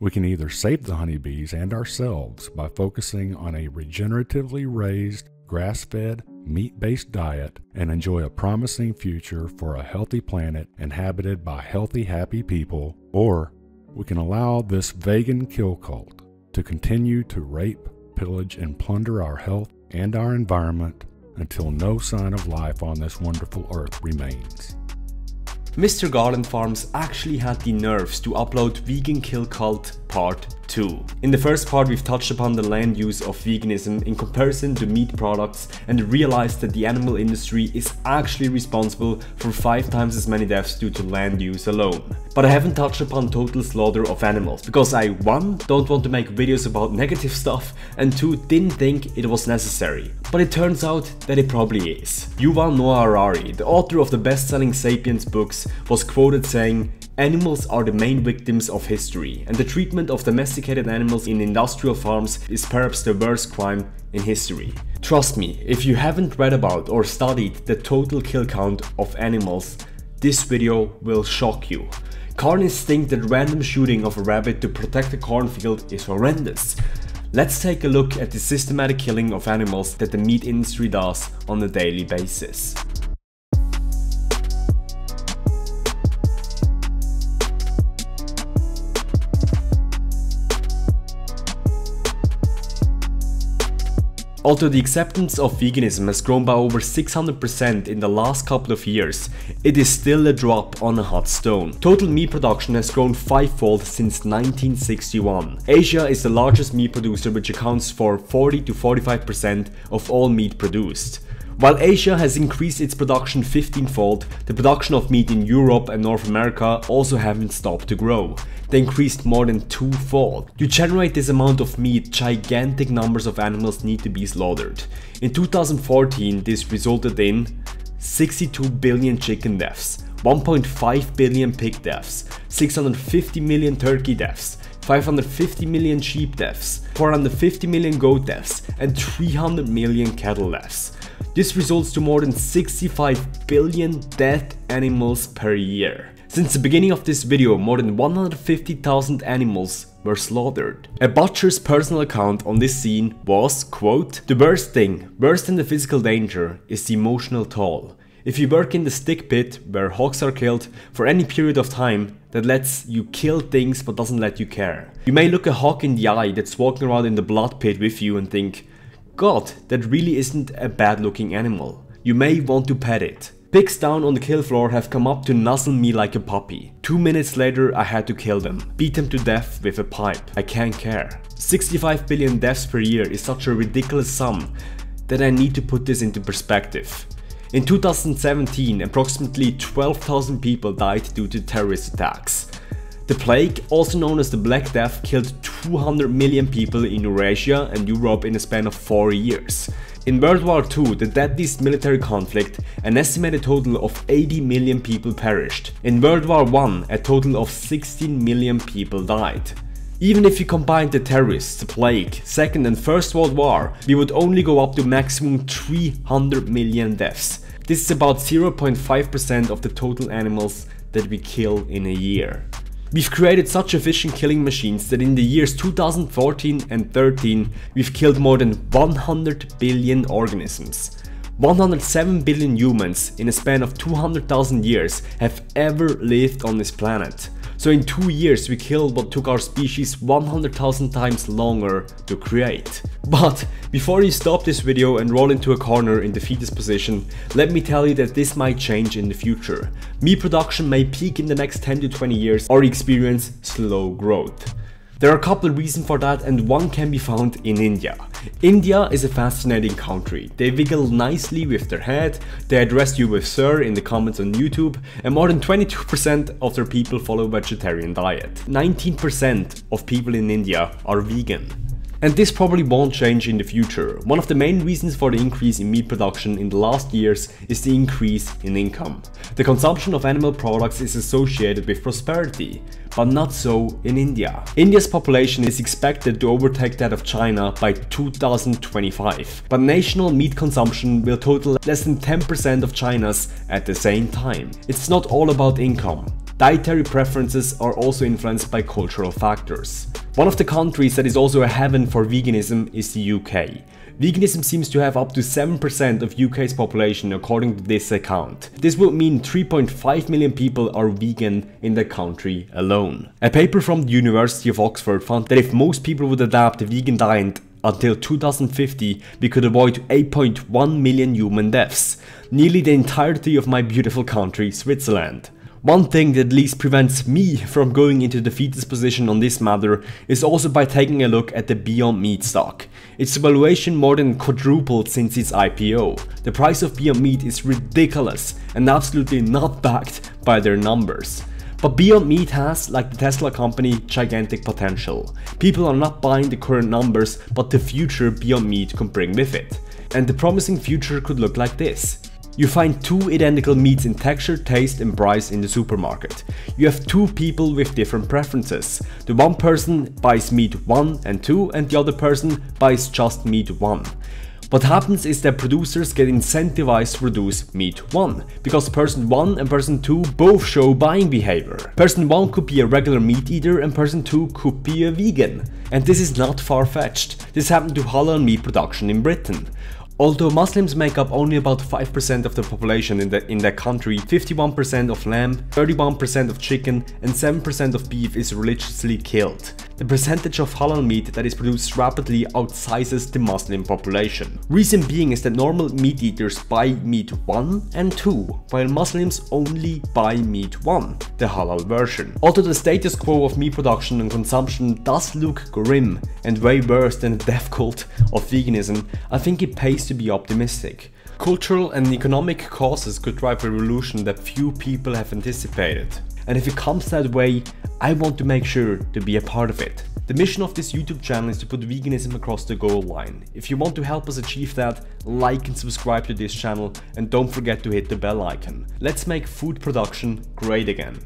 We can either save the honeybees and ourselves by focusing on a regeneratively raised, grass-fed, meat-based diet and enjoy a promising future for a healthy planet inhabited by healthy, happy people, or we can allow this vegan kill cult to continue to rape, pillage, and plunder our health and our environment until no sign of life on this wonderful earth remains. Mr. Garland Farms actually had the nerves to upload Vegan Kill Cult Part 2. In the first part, we've touched upon the land use of veganism in comparison to meat products and realized that the animal industry is actually responsible for 5 times as many deaths due to land use alone. But I haven't touched upon total slaughter of animals because I 1. Don't want to make videos about negative stuff, and 2. Didn't think it was necessary. But it turns out that it probably is. Yuval Noah Harari, the author of the best-selling Sapiens books, was quoted saying, "Animals are the main victims of history, and the treatment of domesticated animals in industrial farms is perhaps the worst crime in history." Trust me, if you haven't read about or studied the total kill count of animals, this video will shock you. Carnists think that random shooting of a rabbit to protect a cornfield is horrendous. Let's take a look at the systematic killing of animals that the meat industry does on a daily basis. Although the acceptance of veganism has grown by over 600% in the last couple of years, it is still a drop on a hot stone. Total meat production has grown 5-fold since 1961. Asia is the largest meat producer, which accounts for 40 to 45% of all meat produced. While Asia has increased its production 15-fold, the production of meat in Europe and North America also haven't stopped to grow. They increased more than 2-fold. To generate this amount of meat, gigantic numbers of animals need to be slaughtered. In 2014, this resulted in 62 billion chicken deaths, 1.5 billion pig deaths, 650 million turkey deaths, 550 million sheep deaths, 450 million goat deaths, and 300 million cattle deaths. This results to more than 65 billion dead animals per year. Since the beginning of this video, more than 150,000 animals were slaughtered. A butcher's personal account on this scene was, quote, "The worst thing, worse than the physical danger, is the emotional toll. If you work in the stick pit, where hogs are killed, for any period of time, that lets you kill things but doesn't let you care. You may look a hog in the eye that's walking around in the blood pit with you and think, God, that really isn't a bad looking animal. You may want to pet it. Pigs down on the kill floor have come up to nuzzle me like a puppy. 2 minutes later I had to kill them, beat them to death with a pipe. I can't care. 65 billion deaths per year is such a ridiculous sum that I need to put this into perspective. In 2017, approximately 12,000 people died due to terrorist attacks. The plague, also known as the Black Death, killed 200 million people in Eurasia and Europe in a span of 4 years. In World War II, the deadliest military conflict, an estimated total of 80 million people perished. In World War I, a total of 16 million people died. Even if you combined the terrorists, the plague, Second and First World War, we would only go up to maximum 300 million deaths. This is about 0.5% of the total animals that we kill in a year. We've created such efficient killing machines that in the years 2014 and 13, we've killed more than 100 billion organisms. 107 billion humans in a span of 200,000 years have ever lived on this planet. So in 2 years we killed what took our species 100,000 times longer to create. But before you stop this video and roll into a corner in the fetus position, let me tell you that this might change in the future. Meat production may peak in the next 10 to 20 years or experience slow growth. There are a couple of reasons for that, and one can be found in India. India is a fascinating country. They wiggle nicely with their head, they address you with sir in the comments on YouTube, and more than 22% of their people follow a vegetarian diet. 19% of people in India are vegan. And this probably won't change in the future. One of the main reasons for the increase in meat production in the last years is the increase in income. The consumption of animal products is associated with prosperity, but not so in India. India's population is expected to overtake that of China by 2025, but national meat consumption will total less than 10% of China's at the same time. It's not all about income. Dietary preferences are also influenced by cultural factors. One of the countries that is also a heaven for veganism is the UK. Veganism seems to have up to 7% of UK's population according to this account. This would mean 3.5 million people are vegan in the country alone. A paper from the University of Oxford found that if most people would adapt a vegan diet until 2050, we could avoid 8.1 million human deaths, nearly the entirety of my beautiful country, Switzerland. One thing that at least prevents me from going into the fetus position on this matter is also by taking a look at the Beyond Meat stock. Its valuation more than quadrupled since its IPO. The price of Beyond Meat is ridiculous and absolutely not backed by their numbers. But Beyond Meat has, like the Tesla company, gigantic potential. People are not buying the current numbers, but the future Beyond Meat could bring with it. And the promising future could look like this. You find two identical meats in texture, taste and price in the supermarket. You have two people with different preferences. The one person buys meat 1 and 2 and the other person buys just meat 1. What happens is that producers get incentivized to produce meat 1, because person 1 and person 2 both show buying behavior. Person 1 could be a regular meat eater and person 2 could be a vegan. And this is not far-fetched. This happened to halal meat production in Britain. Although Muslims make up only about 5% of the population in that country, 51% of lamb, 31% of chicken and 7% of beef is religiously killed. The percentage of halal meat that is produced rapidly outsizes the Muslim population. Reason being is that normal meat eaters buy meat 1 and 2, while Muslims only buy meat 1, the halal version. Although the status quo of meat production and consumption does look grim and way worse than the death cult of veganism, I think it pays to be optimistic. Cultural and economic causes could drive a revolution that few people have anticipated. And if it comes that way, I want to make sure to be a part of it. The mission of this YouTube channel is to put veganism across the goal line. If you want to help us achieve that, like and subscribe to this channel and don't forget to hit the bell icon. Let's make food production great again.